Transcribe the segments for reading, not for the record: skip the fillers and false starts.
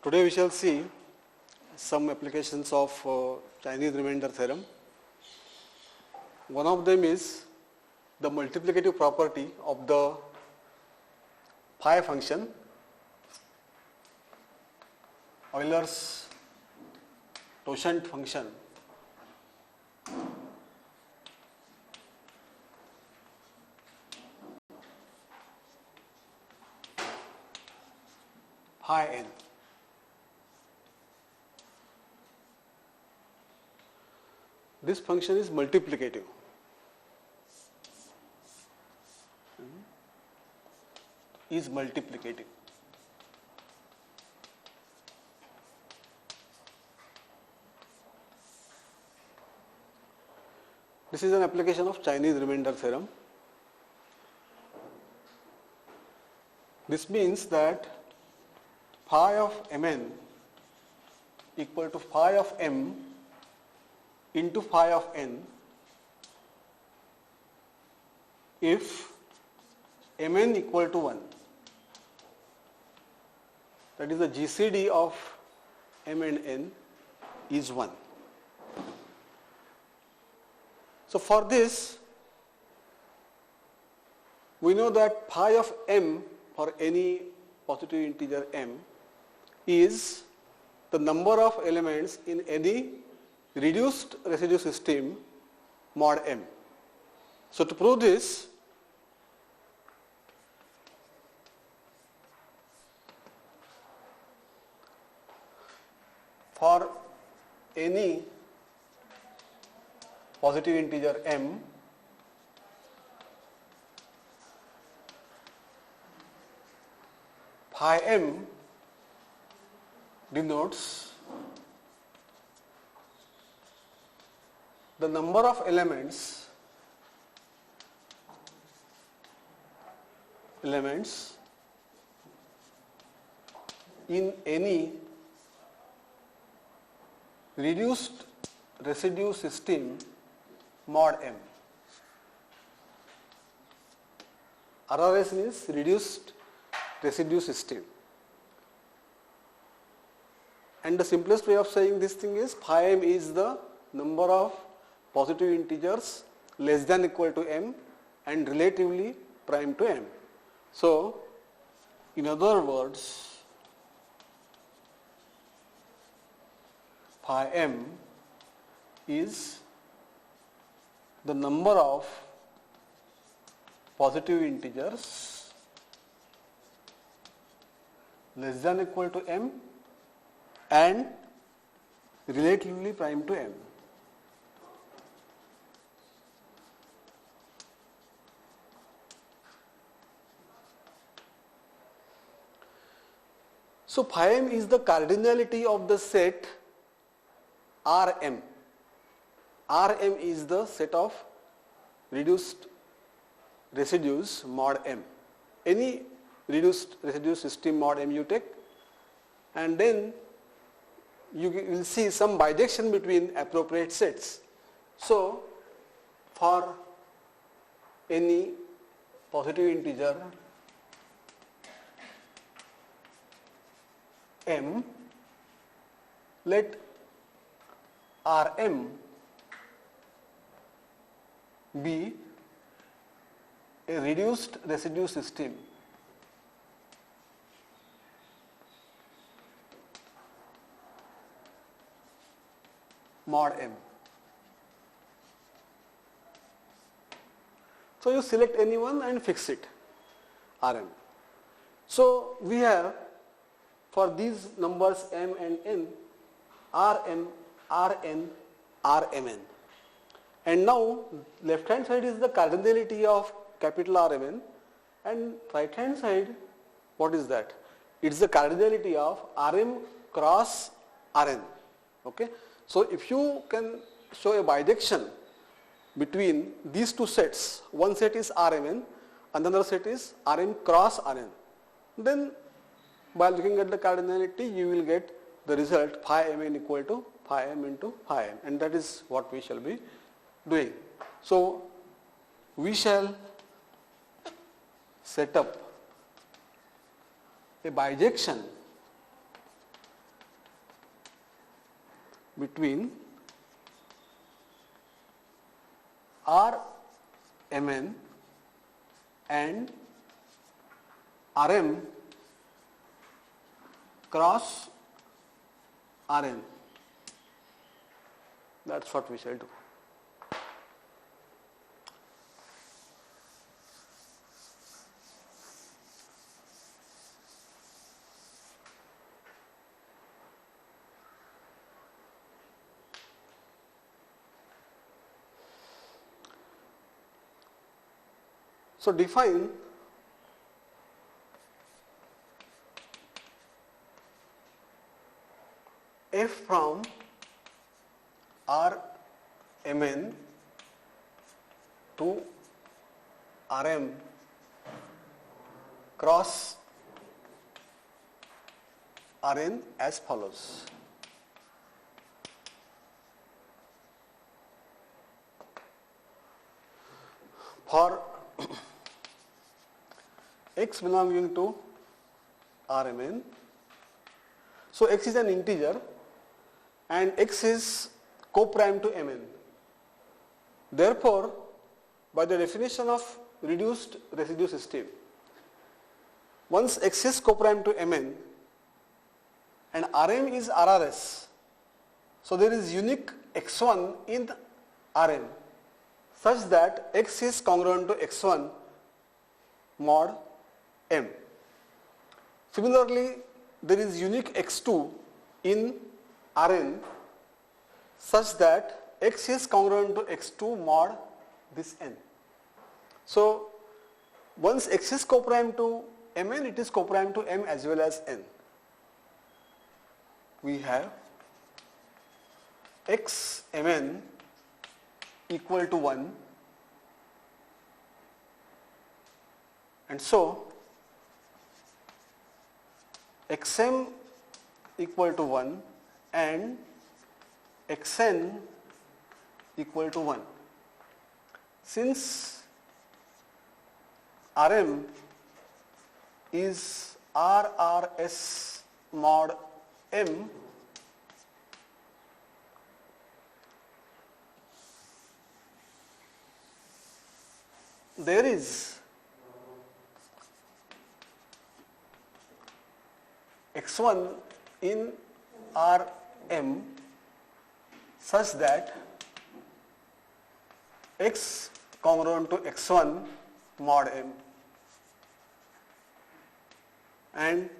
Today we shall see some applications of Chinese remainder theorem. One of them is the multiplicative property of the phi function, Euler's totient function, phi n. This function is multiplicative. Is multiplicative. This is an application of Chinese remainder theorem. This means that phi of mn equal to phi of m into phi of n if mn equal to 1. That is, the GCD of m and n is 1. So for this, we know that phi of m for any positive integer m is the number of elements in any reduced residue system mod m. So to prove this, for any positive integer m, phi m denotes the number of elements in any reduced residue system mod m. RRS means reduced residue system. And the simplest way of saying this thing is phi m is the number of positive integers less than equal to m and relatively prime to m. So, in other words, phi m is the number of positive integers less than equal to m and relatively prime to m. So phi m is the cardinality of the set Rm. Rm is the set of reduced residues mod m. Any reduced residue system mod m you take, and then you will see some bijection between appropriate sets. So for any positive integer m, let Rm be a reduced residue system mod m. So you select any one and fix it, Rm. So we have for these numbers m and n, Rm, Rn, Rmn. And now left hand side is the cardinality of capital Rmn and right hand side, what is that? It is the cardinality of Rm cross Rn. Okay. So if you can show a bijection between these two sets, one set is Rmn, another set is Rm cross Rn, then by looking at the cardinality you will get the result phi mn equal to phi m into phi m, and that is what we shall be doing. So we shall set up a bijection between Rmn and Rm cross Rn. That's what we shall do. So define f from Rmn to Rm cross Rn as follows. For x belonging to Rmn, so x is an integer and x is co-prime to Mn. Therefore, by the definition of reduced residue system, once x is co-prime to Mn and Rm is RRS, so there is unique x1 in Rm such that x is congruent to x1 mod M. Similarly, there is unique x2 in Rn such that x is congruent to x2 mod this n. So, once x is co-prime to Mn, it is co-prime to M as well as n. We have x Mn equal to 1, and so xm equal to 1 and xn equal to 1. Since Rm is RRS mod M, there is x1 in Rm such that x congruent to x1 mod M, and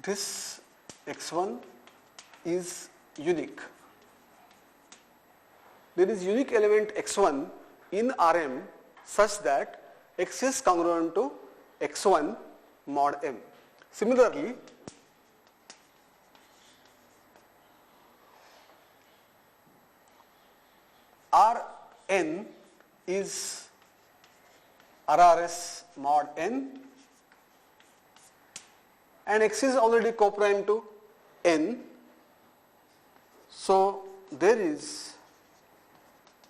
this x1 is unique. There is unique element x1 in Rm such that x is congruent to x1 mod M. Similarly, Rn is RRS mod n and x is already co-prime to n. So, there is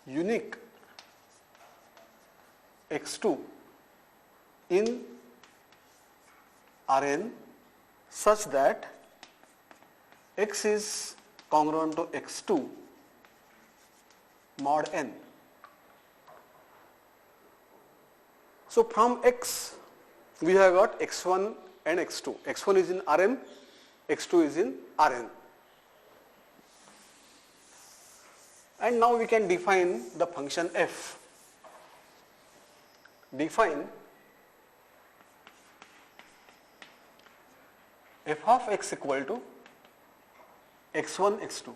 unique x2 in Rn such that x is congruent to x2 mod n. So, from x we have got x1 and x2. x1 is in Rm, x2 is in Rn. And now we can define the function f. Define f of x equal to x1, x2.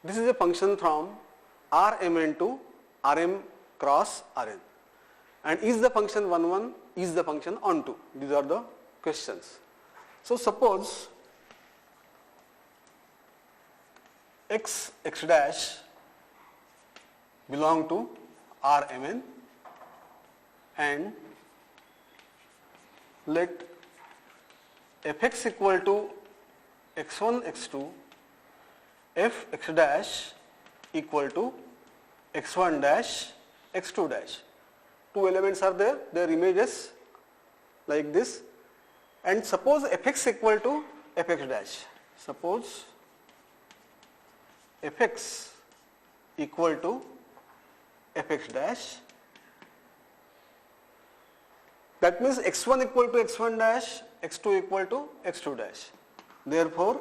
This is a function from Rmn to Rm cross Rn. And is the function 1, 1, is the function on 2? These are the questions. So, suppose x dash belong to Rmn and let fx equal to x1, x2, f x dash equal to x1 dash, x2 dash. Two elements are there, their images like this, and suppose fx equal to fx dash. Suppose fx equal to fx dash. That means x1 equal to x1 dash, x2 equal to x2 dash. Therefore,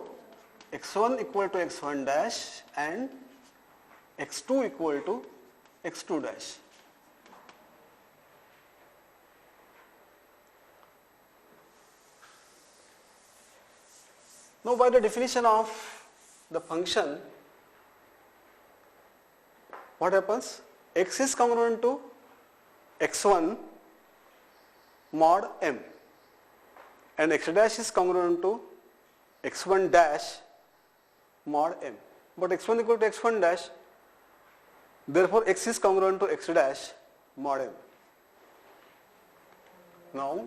x1 equal to x1 dash and x2 equal to x2 dash. Now, by the definition of the function, what happens? X is congruent to x1 mod m and x dash is congruent to x1 dash mod m. But x1 equal to x1 dash, therefore x is congruent to x dash mod m. Now,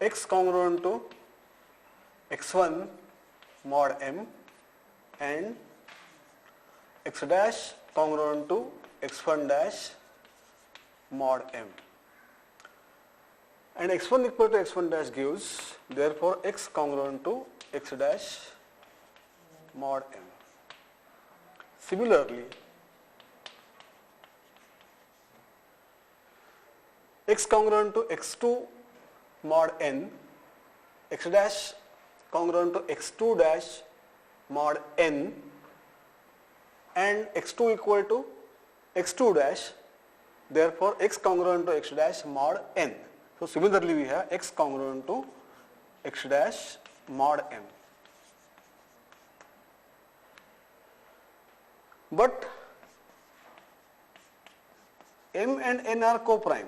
x congruent to x1 mod m and x dash congruent to x1 dash mod m. And x1 equal to x1 dash gives, therefore x congruent to x dash mod m. Similarly, x congruent to x2 mod n, x dash congruent to x2 dash mod n and x2 equal to x2 dash, therefore x congruent to x dash mod n. So similarly we have x congruent to x dash mod m. But m and n are co-prime,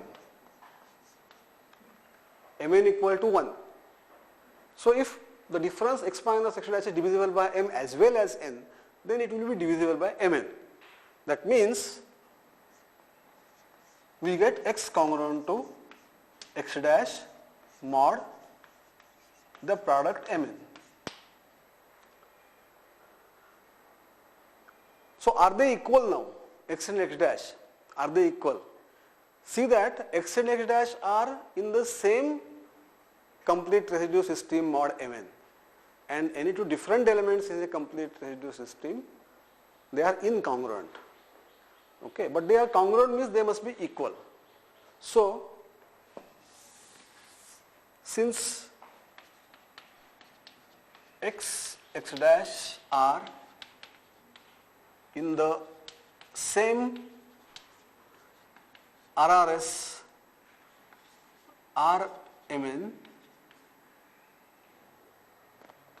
mn equal to 1. So if the difference x minus x dash is divisible by m as well as n, then it will be divisible by mn. That means we get x congruent to x dash mod the product mn. So are they equal now? X and x dash, are they equal? See that x and x dash are in the same complete residue system mod mn, and any two different elements in a complete residue system, they are incongruent. Okay, but they are congruent means they must be equal. So since x, x dash are in the same RRS Rmn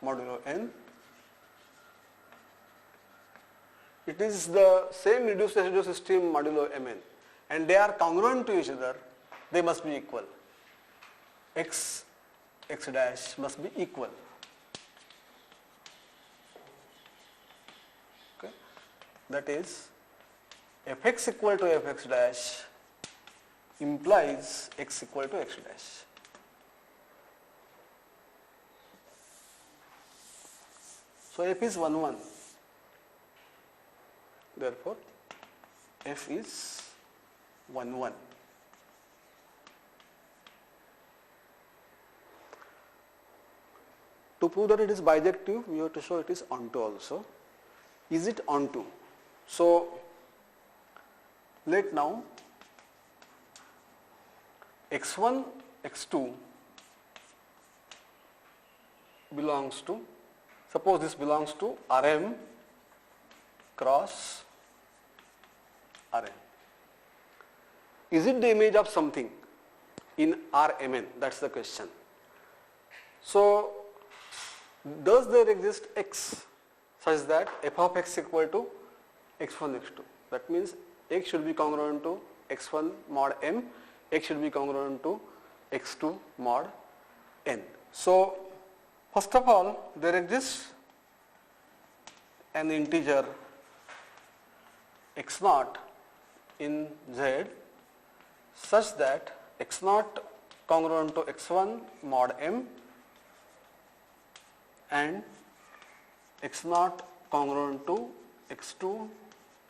modulo n, it is the same reduced residue system modulo mn, and they are congruent to each other, they must be equal. X, x dash must be equal. Okay. That is, fx equal to fx dash implies x equal to x dash. So f is 1 1. Therefore, f is 1 1. To prove that it is bijective, we have to show it is onto also. Is it onto? So let now x1, x2 belongs to, suppose this belongs to Rm cross Rn. Is it the image of something in Rmn? That's the question. So does there exist x such that f of x equal to x1, x2? That means x should be congruent to x1 mod m, x should be congruent to x2 mod n. So first of all, there exists an integer x naught in Z such that x naught congruent to x1 mod m and x naught congruent to x2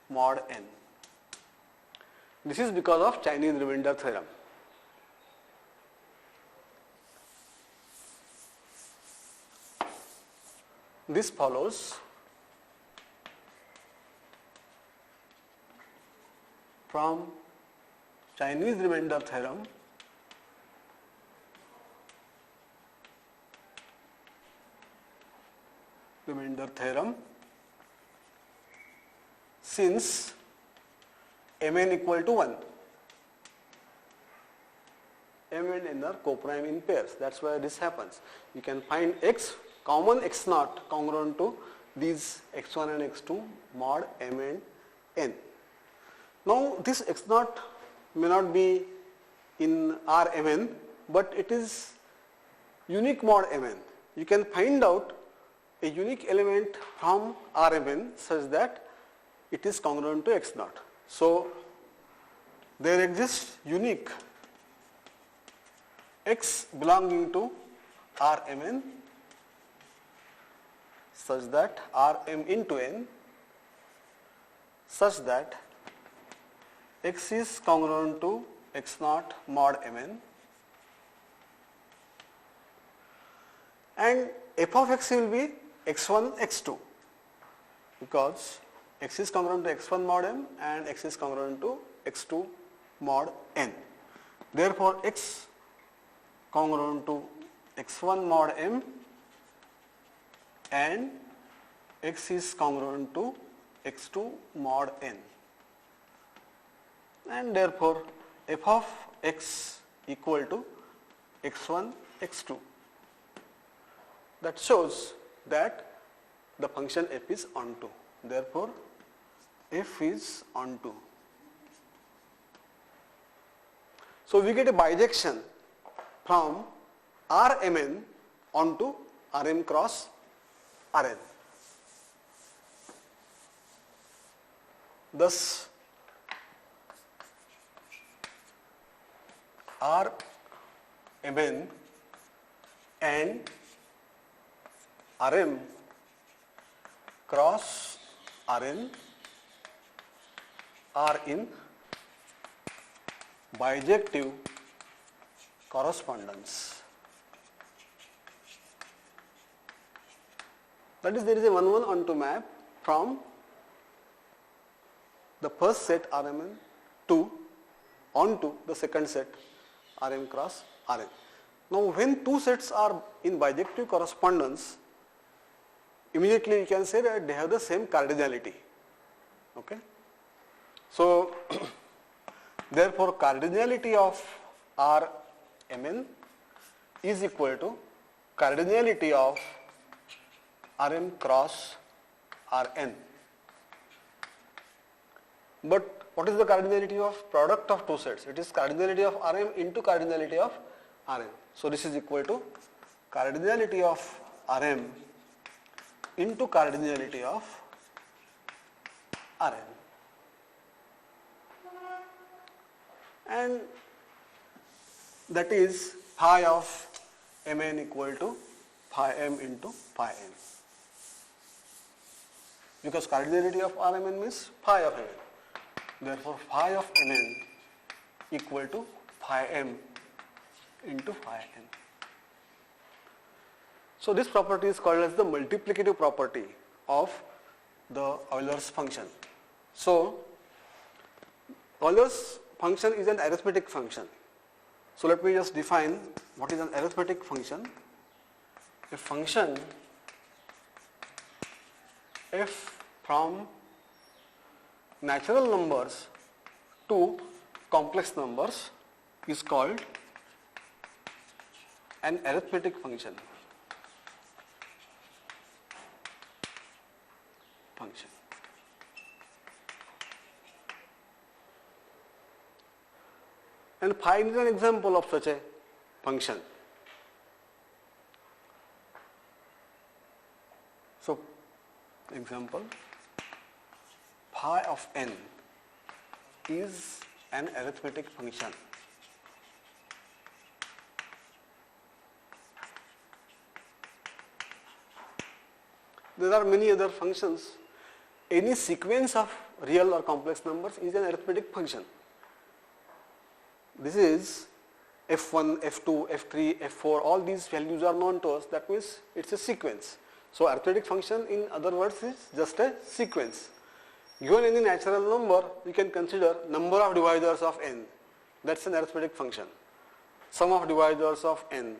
mod n. This is because of Chinese remainder theorem. this follows from Chinese remainder theorem since Mn equal to 1. M and N are coprime in pairs. That's why this happens. You can find X, common X naught congruent to these X1 and X2 mod M and N. Now this X naught may not be in Rmn, but it is unique mod Mn. You can find out a unique element from Rmn such that it is congruent to X naught. So there exists unique X belonging to Rmn such that Rm into N such that X is congruent to X naught mod Mn, and f of x will be x1, x2 because x is congruent to x1 mod m and x is congruent to x2 mod n. Therefore, x congruent to x1 mod m and x is congruent to x2 mod n, and therefore f of x equal to x1, x2. That shows that the function f is onto. Therefore, f is onto. So we get a bijection from Rmn onto Rm cross Rn. Thus, Rmn and Rm cross Rn are in bijective correspondence. That is, there is a 1-1 onto map from the first set Rmn to onto the second set Rm cross Rn. Now, when two sets are in bijective correspondence, immediately you can say that they have the same cardinality. Okay? So, therefore, cardinality of Rmn is equal to cardinality of Rm cross Rn. But what is the cardinality of product of two sets? It is cardinality of Rm into cardinality of Rn. So, this is equal to cardinality of Rm into cardinality of Rn. And that is phi of Mn equal to phi m into phi n, because cardinality of Rmn means phi of Mn. Therefore, phi of Mn equal to phi m into phi n. So this property is called as the multiplicative property of the Euler's function. So Euler's function is an arithmetic function. So let me just define what is an arithmetic function. A function f from natural numbers to complex numbers is called an arithmetic function. And phi is an example of such a function. So, example, phi of n is an arithmetic function. There are many other functions. Any sequence of real or complex numbers is an arithmetic function. This is f1, f2, f3, f4, all these values are known to us. That means it's a sequence. So arithmetic function in other words is just a sequence. Given any natural number, we can consider number of divisors of n. That's an arithmetic function. Sum of divisors of n.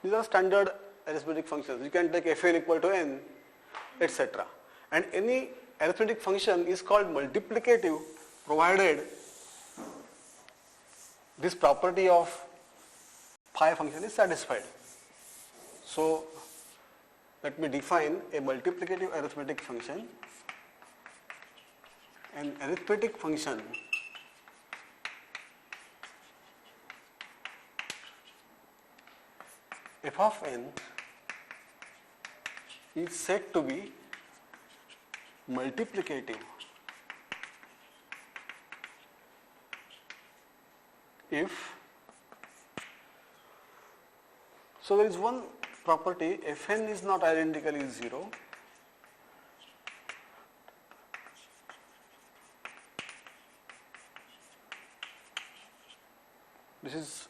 These are standard arithmetic functions. You can take fn equal to n, etc. And any arithmetic function is called multiplicative provided this property of phi function is satisfied. So let me define a multiplicative arithmetic function. An arithmetic function f of n is said to be multiplicative if, so there is one property, fn is not identically 0 this is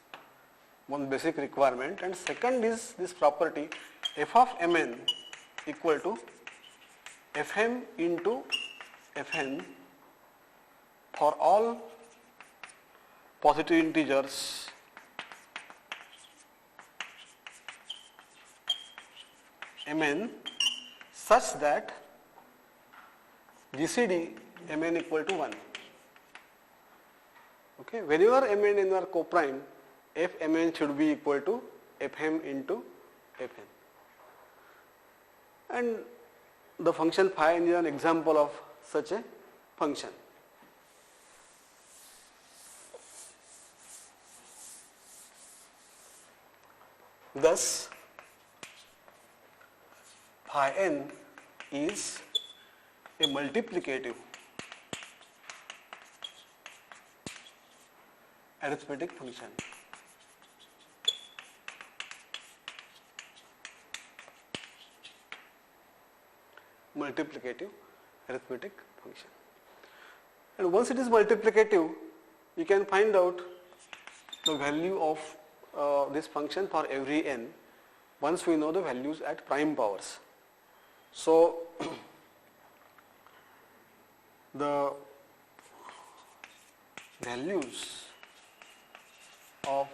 one basic requirement, and second is this property f of mn equal to fm into fn for all positive integers mn such that GCD mn equal to 1. Okay, whenever m and n are co-prime, f mn should be equal to fm into fn. And the function phi n is an example of such a function. Thus, phi n is a multiplicative arithmetic function. Multiplicative arithmetic function. And once it is multiplicative, you can find out the value of this function for every n once we know the values at prime powers. So the values of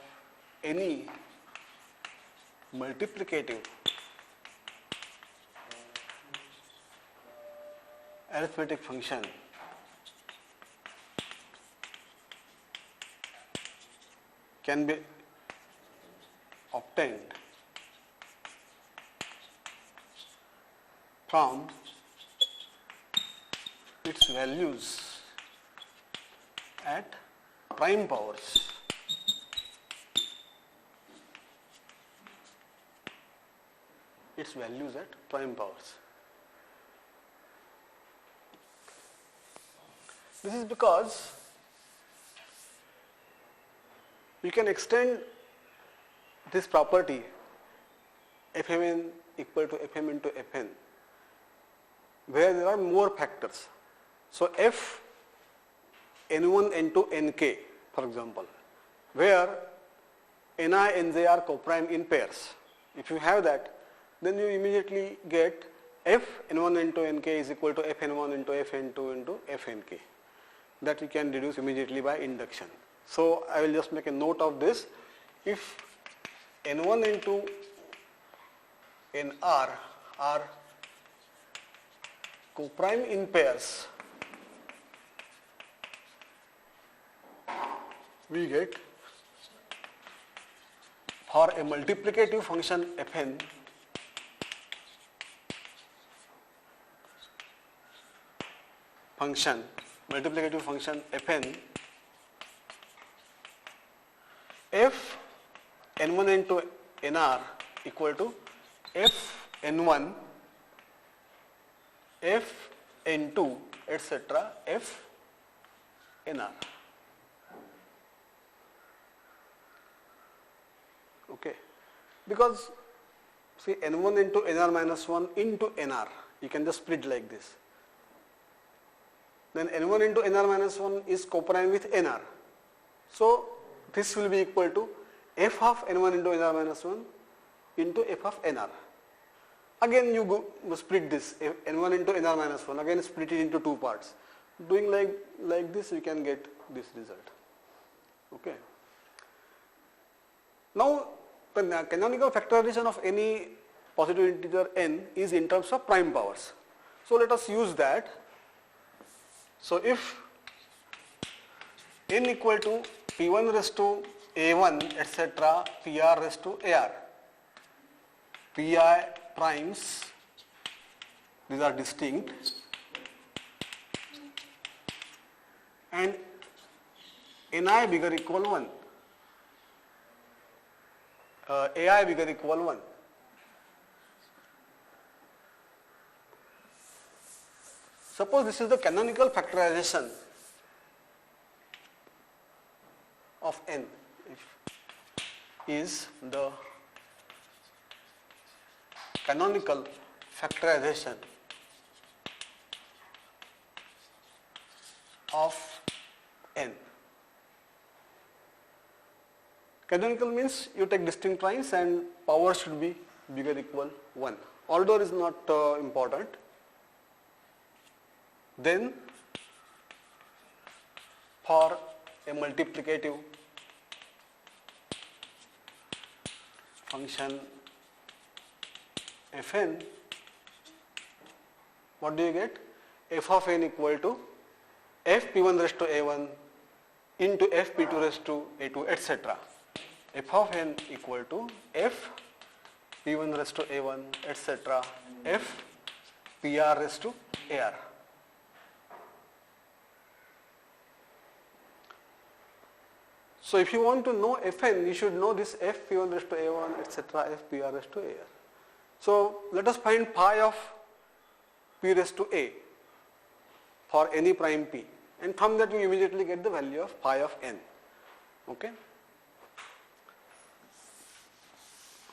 any multiplicative arithmetic function can be obtained from its values at prime powers. Its values at prime powers. This is because you can extend this property fmn equal to fm into fn where there are more factors. So f n1 n2 nk, for example, where ni nj are co-prime in pairs. If you have that, then you immediately get f n1 n2 nk is equal to fn1 into fn2 into fnk. That we can deduce immediately by induction. So I will just make a note of this. If n1 n2 nr are co-prime in pairs, we get for a multiplicative function fn multiplicative function fn, f n1 n2 nr equal to f n1 f n2 etc. f nr. Okay, because see n1 into nr minus 1 into nr, you can just split like this. Then n1 into nr minus 1 is co-prime with nr. So this will be equal to f of n1 into nr minus 1 into f of nr. Again you go split this n1 into nr minus 1, again split it into two parts. Doing like this you can get this result. Okay. Now the canonical factorization of any positive integer n is in terms of prime powers. So let us use that. So if n equal to p1 raised to a1 etc. pr raised to ar, pi primes, these are distinct, and ni bigger equal 1, ai bigger equal 1. Suppose this is the canonical factorization of n, is the canonical factorization of n. Canonical means you take distinct primes and power should be bigger equal 1. Order is not important. Then for a multiplicative function fn, what do you get? F of n equal to f p1 raised to a1 into f p2 raised to a2 etc. F of n equal to f p1 raised to a1 etc. f pr raised to ar. So if you want to know fn, you should know this f p1 raised to a1 etc. f pr raised to ar. So let us find pi of p raised to a for any prime p, and from that we immediately get the value of pi of n. Okay.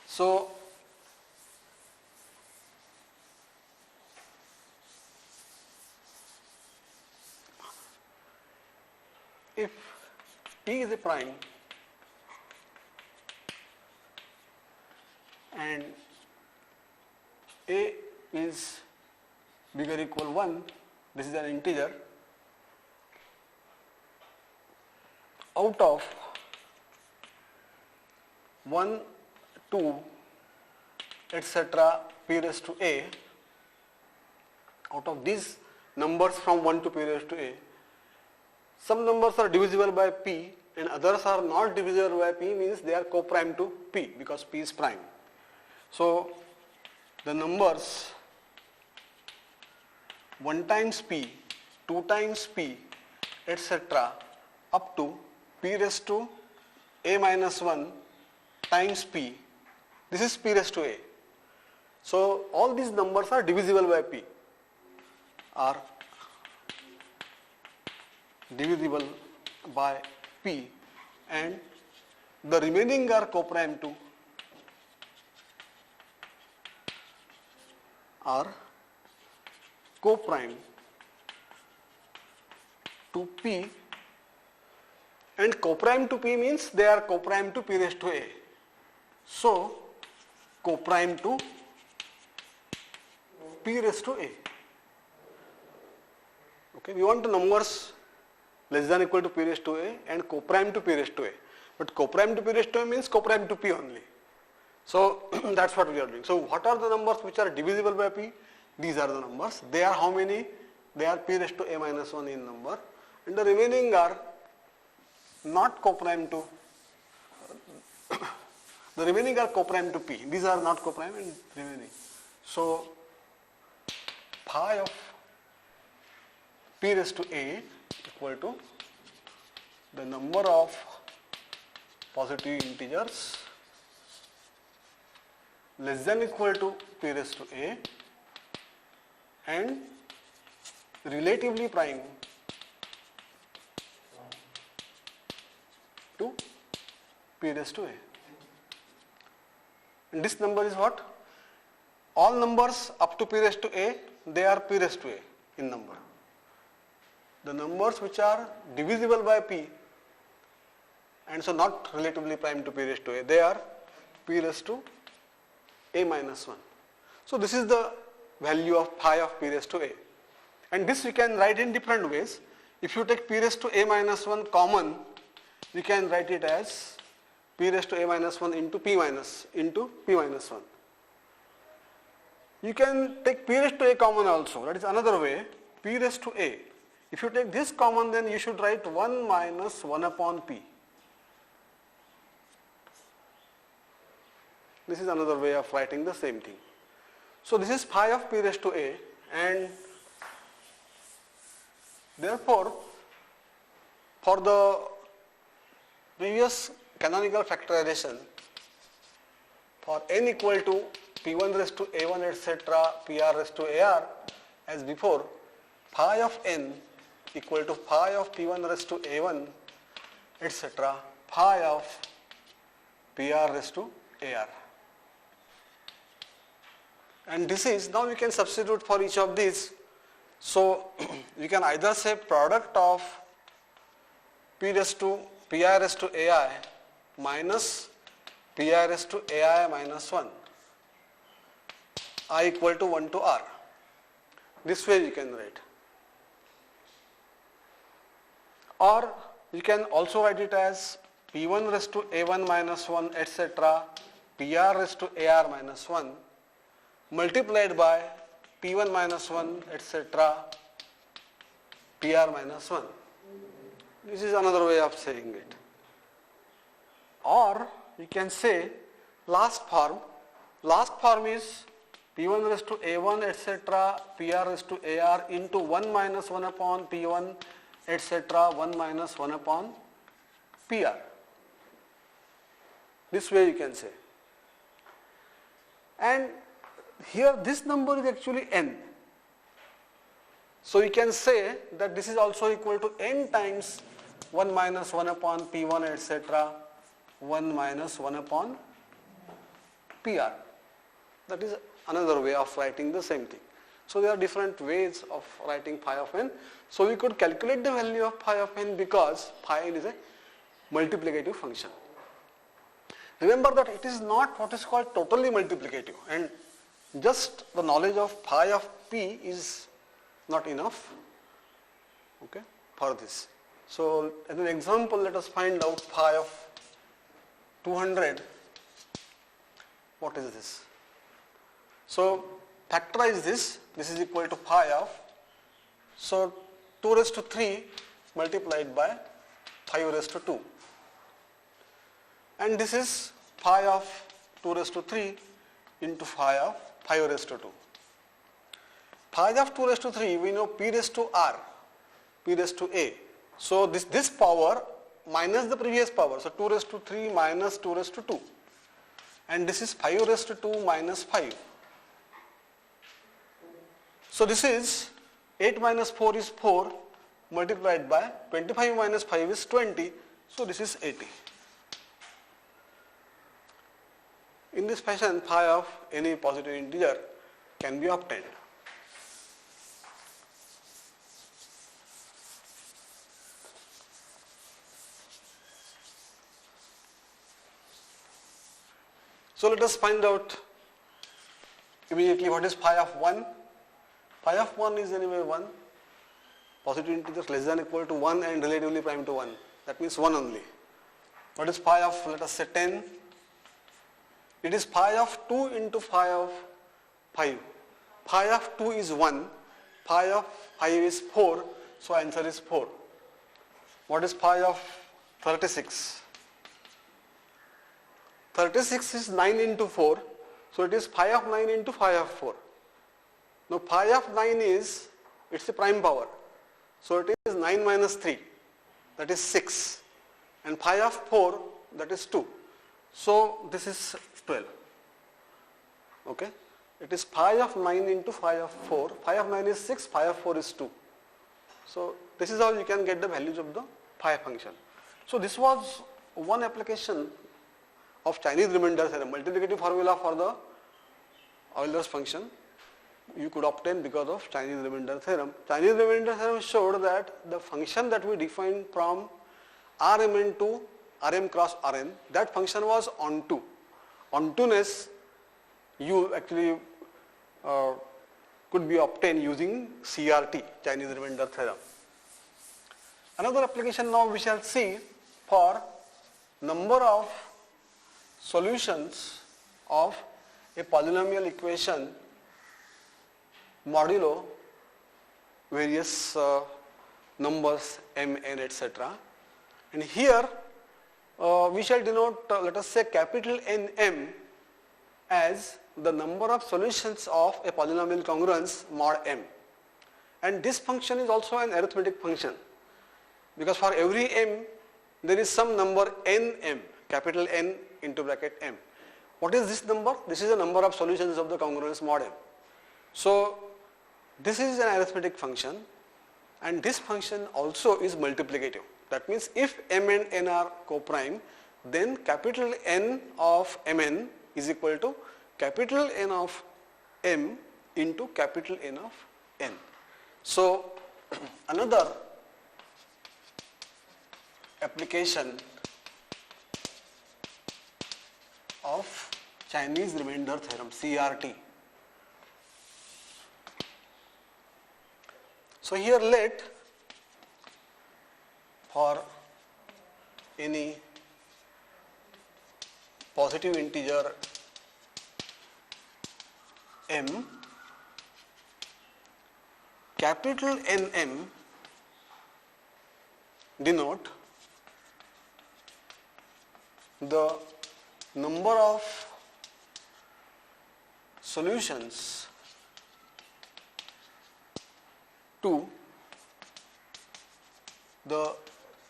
So if p is a prime and a is bigger equal 1, this is an integer, out of 1, 2, etc. p raised to a, out of these numbers from 1 to p raised to a, some numbers are divisible by p and others are not divisible by p, means they are co-prime to p because p is prime. So the numbers 1 times p, 2 times p, etc. up to p raised to a minus 1 times p, this is p raised to a. So all these numbers are divisible by p, are divisible by p, and the remaining are co-prime to p, and co-prime to p means they are co-prime to p raised to a. So co-prime to p raised to a. Okay, we want the numbers less than or equal to p raised to a and co-prime to p raised to a. But co-prime to p raised to a means co-prime to p only. So that's what we are doing. So what are the numbers which are divisible by p? These are the numbers. They are how many? They are p raised to a minus 1 in number, and the remaining are not co-prime to the remaining are co-prime to p. These are not co-prime and remaining. So pi of p raised to a equal to the number of positive integers less than or equal to p raised to a and relatively prime to p raised to a. And this number is what? All numbers up to p raised to a, they are p raised to a in number. The numbers which are divisible by p and so not relatively prime to p raised to a, they are p raised to a minus 1. So this is the value of phi of p raised to a. And this we can write in different ways. If you take p raised to a minus 1 common, we can write it as p raised to a minus 1 into p minus 1. You can take p raised to a common also. That is another way. P raised to a. If you take this common, then you should write 1 minus 1 upon p. This is another way of writing the same thing. So this is phi of p raised to a, and therefore for the previous canonical factorization, for n equal to p1 raised to a1 etc. pr raised to ar, as before, phi of n equal to phi of p1 raised to a1 etc. phi of pr raised to ar. And this is, now we can substitute for each of these. So we can either say product of pi raised to ai minus pi raised to ai minus 1, I equal to 1 to r. This way we can write. Or you can also write it as p1 raised to a1 minus 1 etc. pr raised to ar minus 1 multiplied by p1 minus 1 etc. pr minus 1. This is another way of saying it. Or you can say last form. Last form is p1 raised to a1 etc. pr raised to ar into 1 minus 1 upon p1 etc. 1 minus 1 upon pr. This way you can say. And here this number is actually n. So you can say that this is also equal to n times 1 minus 1 upon p1 etc. 1 minus 1 upon pr. That is another way of writing the same thing. So there are different ways of writing phi of n. So we could calculate the value of phi of n because phi n is a multiplicative function. Remember that it is not what is called totally multiplicative, and just the knowledge of phi of p is not enough, okay, for this. So as an example, let us find out phi of 200. What is this? So factorize this. This is equal to phi of, so 2 raised to 3 multiplied by 5 raised to 2. And this is phi of 2 raised to 3 into phi of 5 raised to 2. Phi of 2 raised to 3, we know p raised to r, p raised to a. So this power minus the previous power. So 2 raised to 3 minus 2 raised to 2. And this is 5 raised to 2 minus 5. So this is 8 minus 4 is 4 multiplied by 25 minus 5 is 20. So this is 80. In this fashion, phi of any positive integer can be obtained. So let us find out immediately what is phi of 1. Phi of 1 is anyway 1. Positive integers less than or equal to 1 and relatively prime to 1. That means 1 only. What is phi of, let us say 10. It is phi of 2 into phi of 5. Phi of 2 is 1. Phi of 5 is 4. So answer is 4. What is phi of 36? 36 is 9 into 4. So it is phi of 9 into phi of 4. Now phi of 9 is, it's a prime power. So it is 9 minus 3. That is 6. And phi of 4, that is 2. So this is 12. Okay. It is phi of 9 into phi of 4. Phi of 9 is 6. Phi of 4 is 2. So this is how you can get the values of the phi function. So this was one application of Chinese remainder theorem, multiplicative formula for the Euler's function you could obtain because of Chinese remainder theorem. Chinese remainder theorem showed that the function that we defined from Rmn to Rm cross Rn, that function was onto. Ontoness, you actually could be obtained using CRT, Chinese remainder theorem. Another application now we shall see for number of solutions of a polynomial equation modulo various numbers m, n, etc. And here we shall denote let us say capital N m as the number of solutions of a polynomial congruence mod m. And this function is also an arithmetic function, because for every m there is some number nm, capital N into bracket m. What is this number? This is the number of solutions of the congruence mod m. So this is an arithmetic function, and this function also is multiplicative. That means if m and n are co-prime, then capital N of mn is equal to capital N of m into capital N of n. So another application of Chinese remainder theorem, CRT. So here let for any positive integer m, capital Nm denote the number of solutions to the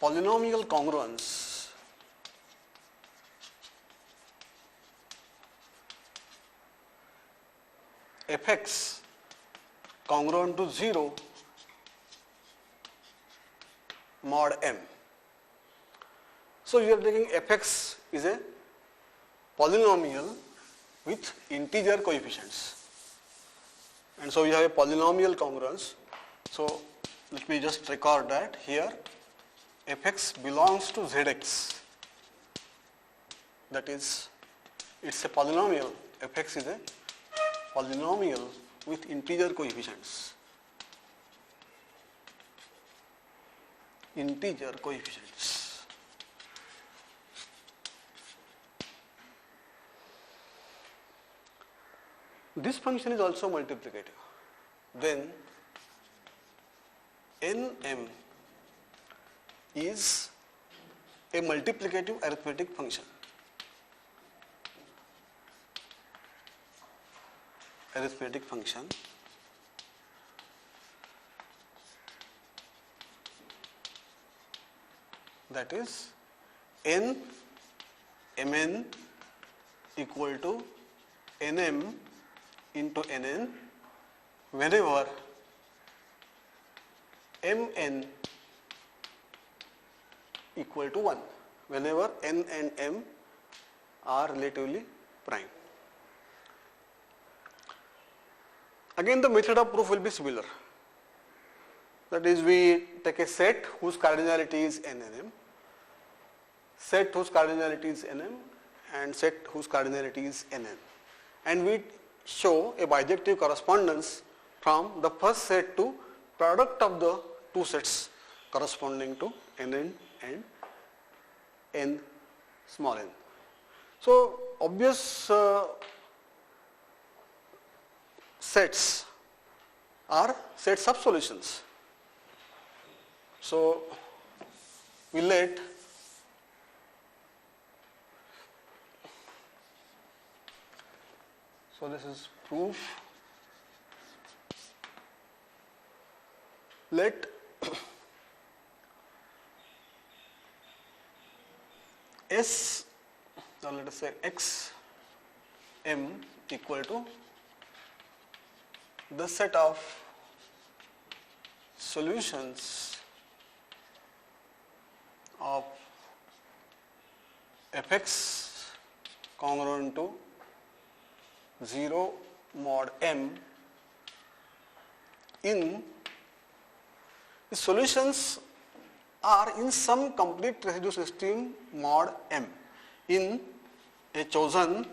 polynomial congruence fx congruent to 0 mod m. So you are taking fx is a polynomial with integer coefficients, and so you have a polynomial congruence. So let me just record that here fx belongs to zx, that is it's a polynomial. Fx is a polynomial with integer coefficients. Integer coefficients. This function is also multiplicative. Then Nm is a multiplicative arithmetic function. Arithmetic function that is n mn equal to nm into nn whenever mn equal to 1, whenever n and m are relatively prime. Again the method of proof will be similar. That is, we take a set whose cardinality is n and m, set whose cardinality is nm, and set whose cardinality is nn, and we show a bijective correspondence from the first set to product of the two sets corresponding to nn and n small n. So obvious sets are sets of solutions. So we let this is proof. Let S, or let us say x m equal to the set of solutions of fx congruent to 0 mod m in the solutions are in some complete residue system mod m in a chosen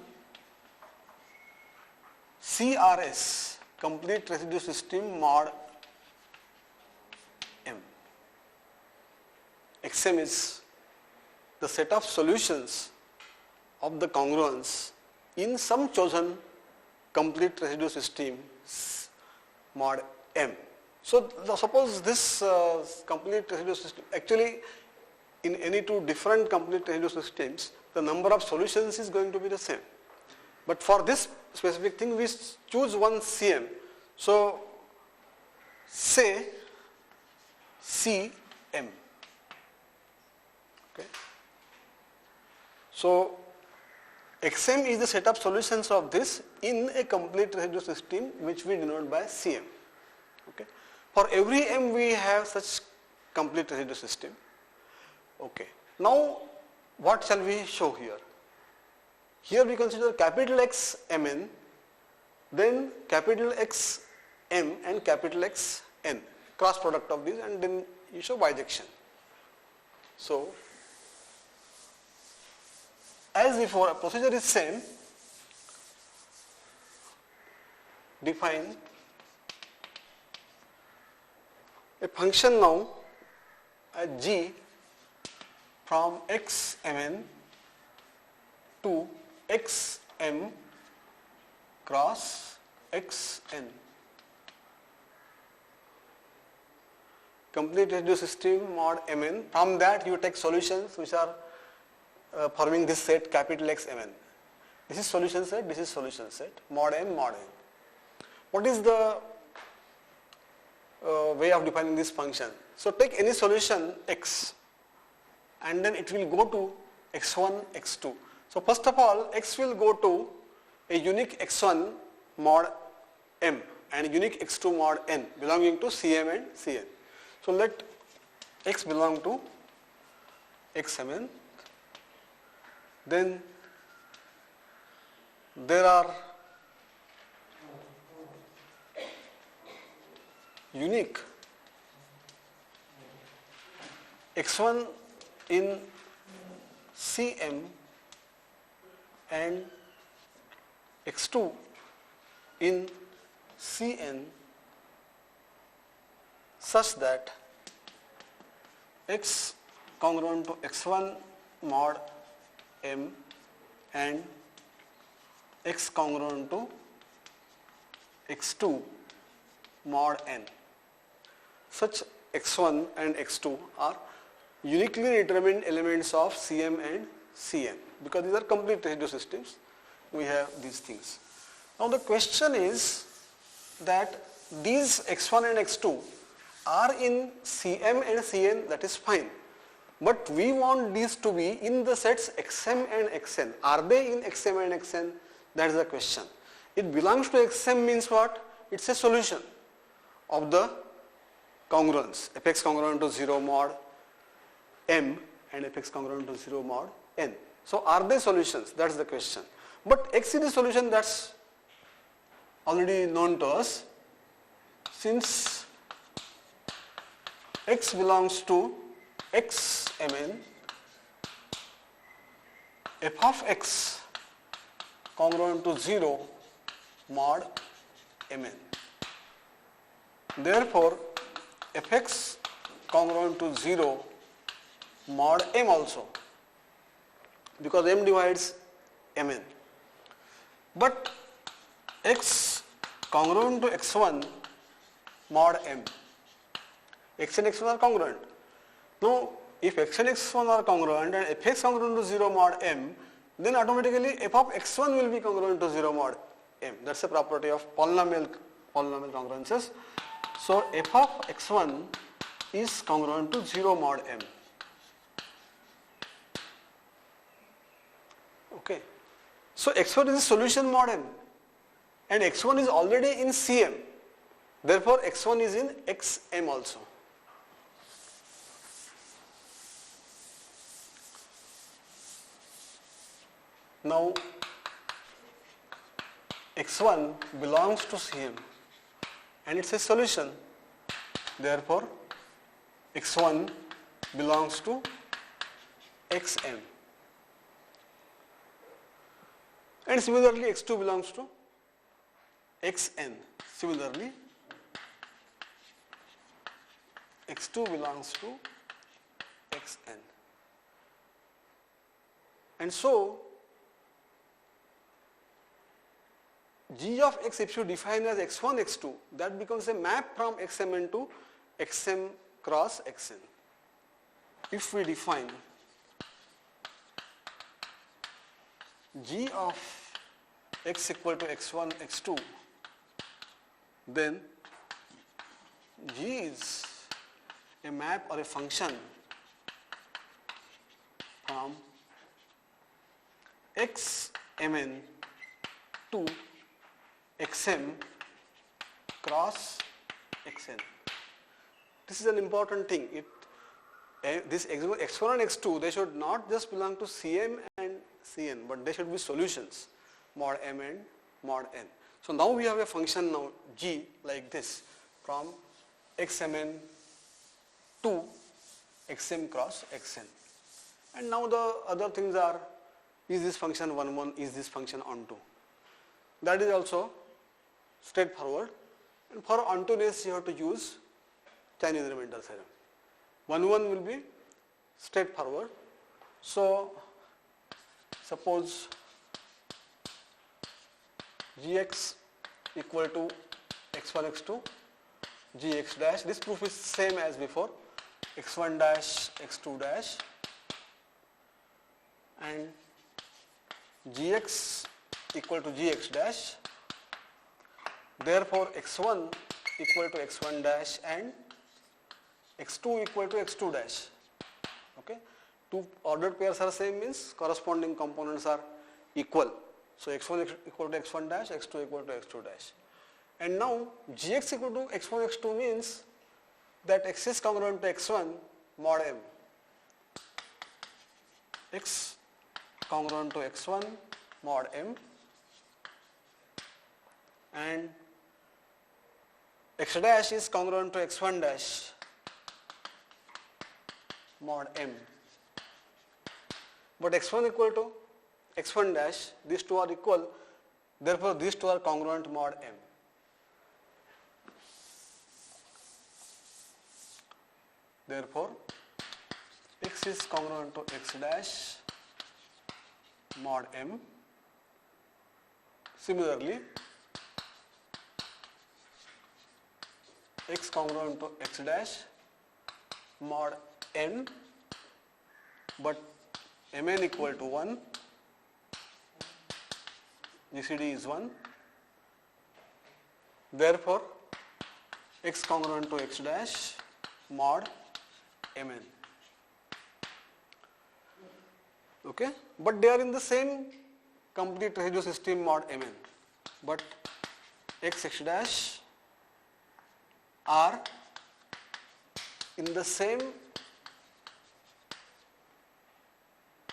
CRS, complete residue system mod M. XM is the set of solutions of the congruence in some chosen complete residue system mod M. So suppose this complete residue system, actually in any two different complete residue systems, the number of solutions is going to be the same. But for this specific thing, we choose one CM. So say CM. Okay. So XM is the set of solutions of this in a complete residue system, which we denote by CM. Okay. For every M we have such complete residue system. Okay. Now what shall we show here? Here we consider capital X Mn, then capital X M and capital X N, cross product of these, and then you show bijection. So as before, a procedure is same. Define a function now as G from XMN to XM cross XN. Complete residue system mod Mn. From that you take solutions which are forming this set capital X Mn. This is solution set, this is solution set, mod M, mod N. What is the way of defining this function? So take any solution X and then it will go to X1, X2. So first of all, X will go to a unique X1 mod M and unique X2 mod N belonging to Cm and Cn. So let X belong to Xmn. Then there are unique X1 in Cm and X2 in Cn such that X congruent to X1 mod M and X congruent to X2 mod N. Such X1 and X2 are uniquely determined elements of Cm and Cn. Because these are complete residue systems, we have these things. Now the question is that these X1 and X2 are in Cm and Cn, that is fine. But we want these to be in the sets Xm and Xn. Are they in Xm and Xn? That is the question. It belongs to Xm means what? It's a solution of the congruence. Fx congruent to 0 mod M and Fx congruent to 0 mod N. So are they solutions? That's the question. But X is the solution, that's already known to us. Since X belongs to Xmn, f of X congruent to 0 mod Mn. Therefore, Fx congruent to 0 mod M also, because M divides Mn. But X congruent to X1 mod M. X and X1 are congruent. Now, if X and X1 are congruent and Fx congruent to 0 mod M, then automatically f of X1 will be congruent to 0 mod M. That's a property of polynomial congruences. So, f of X1 is congruent to 0 mod M. Okay. So, X1 is a solution mod M and X1 is already in Cm. Therefore, X1 is in Xm also. Now, X1 belongs to Cm and it's a solution. Therefore, X1 belongs to Xm. And similarly, X2 belongs to xn. Similarly, x2 belongs to xn. And so, g of x, if you define as x1, x2, that becomes a map from xmn to xm cross xn. If we define g of x equal to x1, x2, then g is a map or a function from xmn to xm cross xn. This is an important thing. This x1 and x2, they should not just belong to Cm and Cn, but they should be solutions, mod m and mod n. So now we have a function now g like this from xmn to xm cross xn. And now the other things are, is this function 1, 1, is this function onto. That is also straightforward. And for ontoness you have to use Chinese remainder theorem. 1, 1 will be straightforward. So suppose gx equal to x1, x2, gx dash, this proof is same as before, x1 dash, x2 dash, and gx equal to gx dash, therefore x1 equal to x1 dash and x2 equal to x2 dash. Okay, two ordered pairs are same means corresponding components are equal. So x1 equal to x1 dash, x2 equal to x2 dash. And now gx equal to x1, x2 means that x is congruent to x1 mod m. X congruent to x1 mod m and x dash is congruent to x1 dash mod m. But x1 equal to x1 dash, these two are equal, therefore these two are congruent mod m. Therefore x is congruent to x dash mod m. Similarly, x congruent to x dash mod n, but mn equal to 1, GCD is 1. Therefore, x congruent to x dash mod mn. Okay, but they are in the same complete residue system mod mn, but x dash are in the same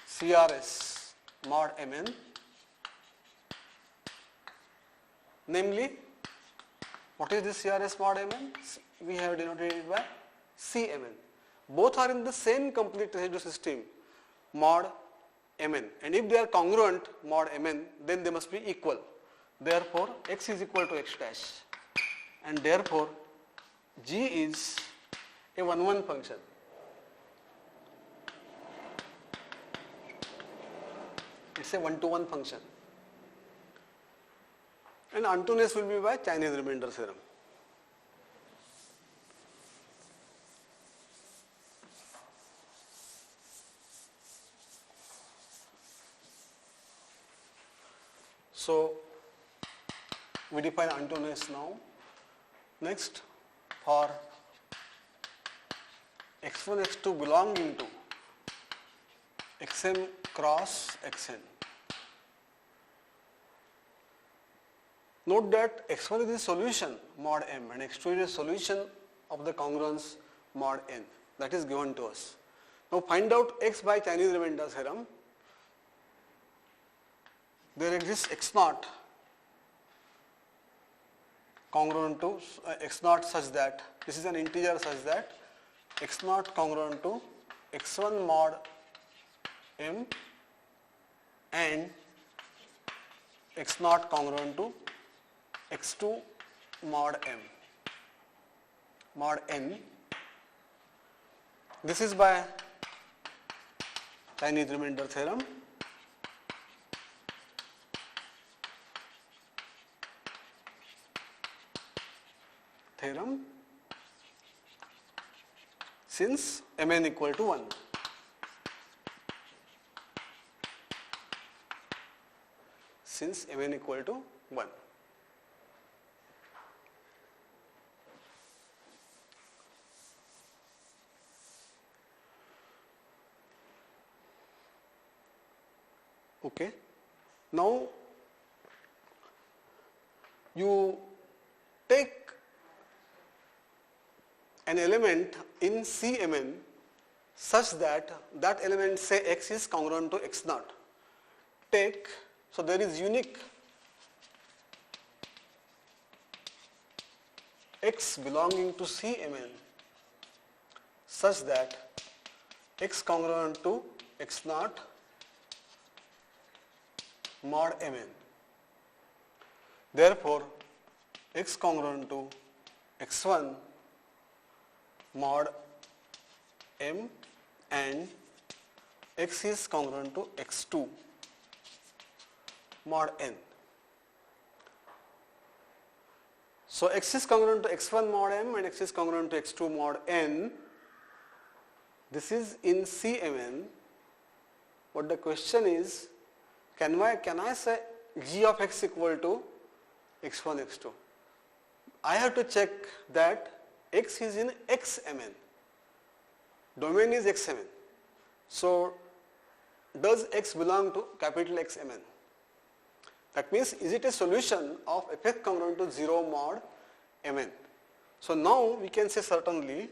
CRS mod mn, namely, what is this CRS mod mn? We have denoted it by Cmn. Both are in the same complete residue system mod mn, and if they are congruent mod mn, then they must be equal. Therefore, x is equal to x dash, and therefore g is a 1-1 function. It's a 1-to-1 function, and ontoness will be by Chinese remainder theorem. So we define ontoness now. Next, for x1, x2 belonging to xm cross xn. Note that x1 is a solution mod m and x2 is a solution of the congruence mod n, that is given to us. Now find out x by Chinese remainder theorem. There exists x naught congruent to x naught such that, this is an integer such that x naught congruent to x1 mod m and x naught congruent to x2 mod m mod n. This is by Chinese remainder theorem. Since mn equal to 1. Since mn equal to 1. Okay. Now you take an element in Cmn such that that element, say x, is congruent to x naught. Take, so there is unique x belonging to Cmn such that x congruent to x naught mod mn. Therefore, x congruent to x1 mod m and x is congruent to x2 mod n. So x is congruent to x1 mod m and x is congruent to x2 mod n. This is in Cmn. But the question is, can I say g of x equal to x1, x2? I have to check that x is in xmn. Domain is xmn. So does x belong to capital Xmn? That means, is it a solution of fx congruent to 0 mod mn? So now we can say certainly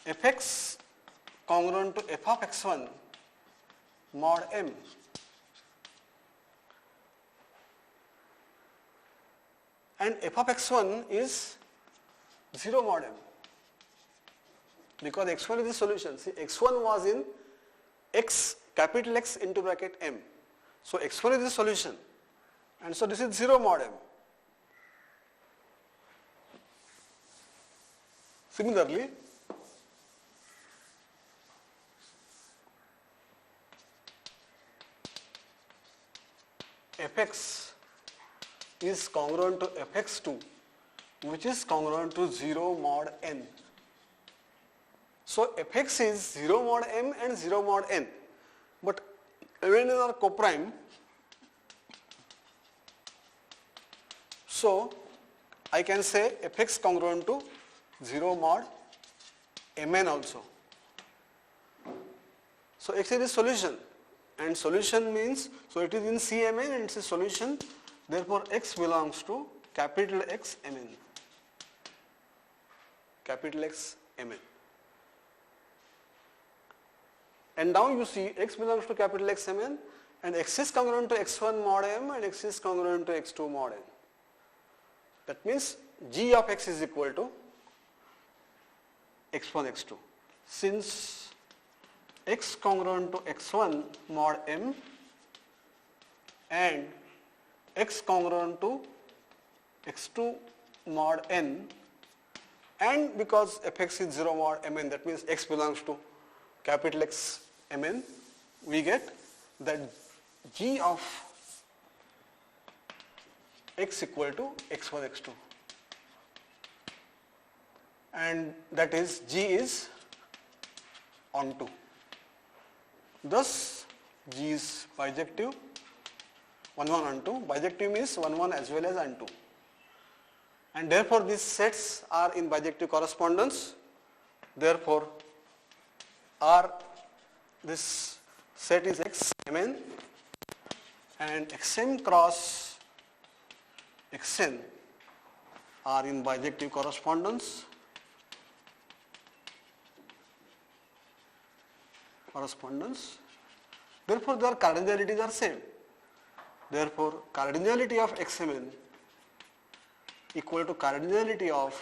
fx congruent to f of x1 mod m and f of x1 is 0 mod m, because x1 is the solution. See, x1 was in x, capital X into bracket m. So x1 is the solution, and so this is 0 mod m. Similarly, fx is congruent to fx2, which is congruent to 0 mod n. So fx is 0 mod m and 0 mod n, but mn are coprime. So I can say fx congruent to 0 mod mn also. So x is the solution, and solution means, so it is in Cmn and it's a solution. Therefore x belongs to capital X mn. Capital X mn. And now you see x belongs to capital X mn and x is congruent to x1 mod m and x is congruent to x2 mod n. That means g of x is equal to x1, x2. Since x congruent to x1 mod m and x congruent to x2 mod n, and because fx is 0 mod mn, that means x belongs to capital X mn, we get that g of x equal to x1, x2, and that is g is onto. Thus g is bijective, 1, 1 onto. Bijective means 1, 1 as well as onto, and therefore these sets are in bijective correspondence. Therefore this set is xmn and xm cross xn are in bijective correspondence. Therefore their cardinalities are same. Therefore cardinality of xmn equal to cardinality of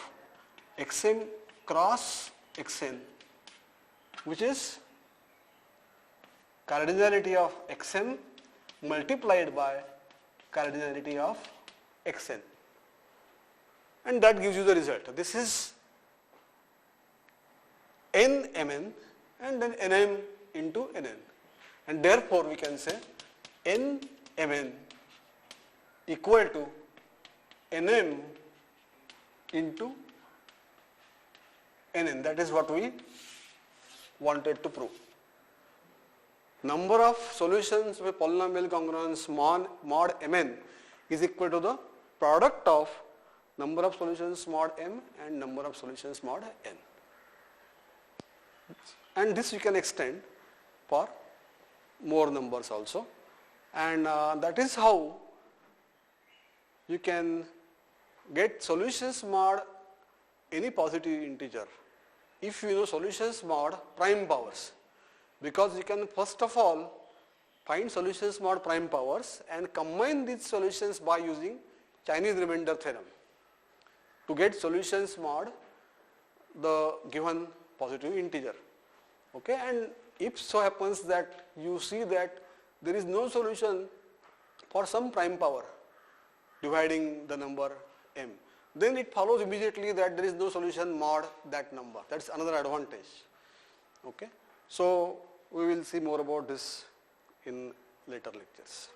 xm cross xn, which is cardinality of xm multiplied by cardinality of xn, and that gives you the result. This is nmn and then nm into nn, and therefore we can say nmn equal to nm into nn. That is what we wanted to prove. Number of solutions with polynomial congruence mod mn is equal to the product of number of solutions mod m and number of solutions mod n. And this we can extend for more numbers also, and that is how you can get solutions mod any positive integer if you know solutions mod prime powers, because you can first of all find solutions mod prime powers and combine these solutions by using Chinese remainder theorem to get solutions mod the given positive integer. Okay, and if so happens that you see that there is no solution for some prime power dividing the number m, then it follows immediately that there is no solution mod that number. That's another advantage. Okay, so we will see more about this in later lectures.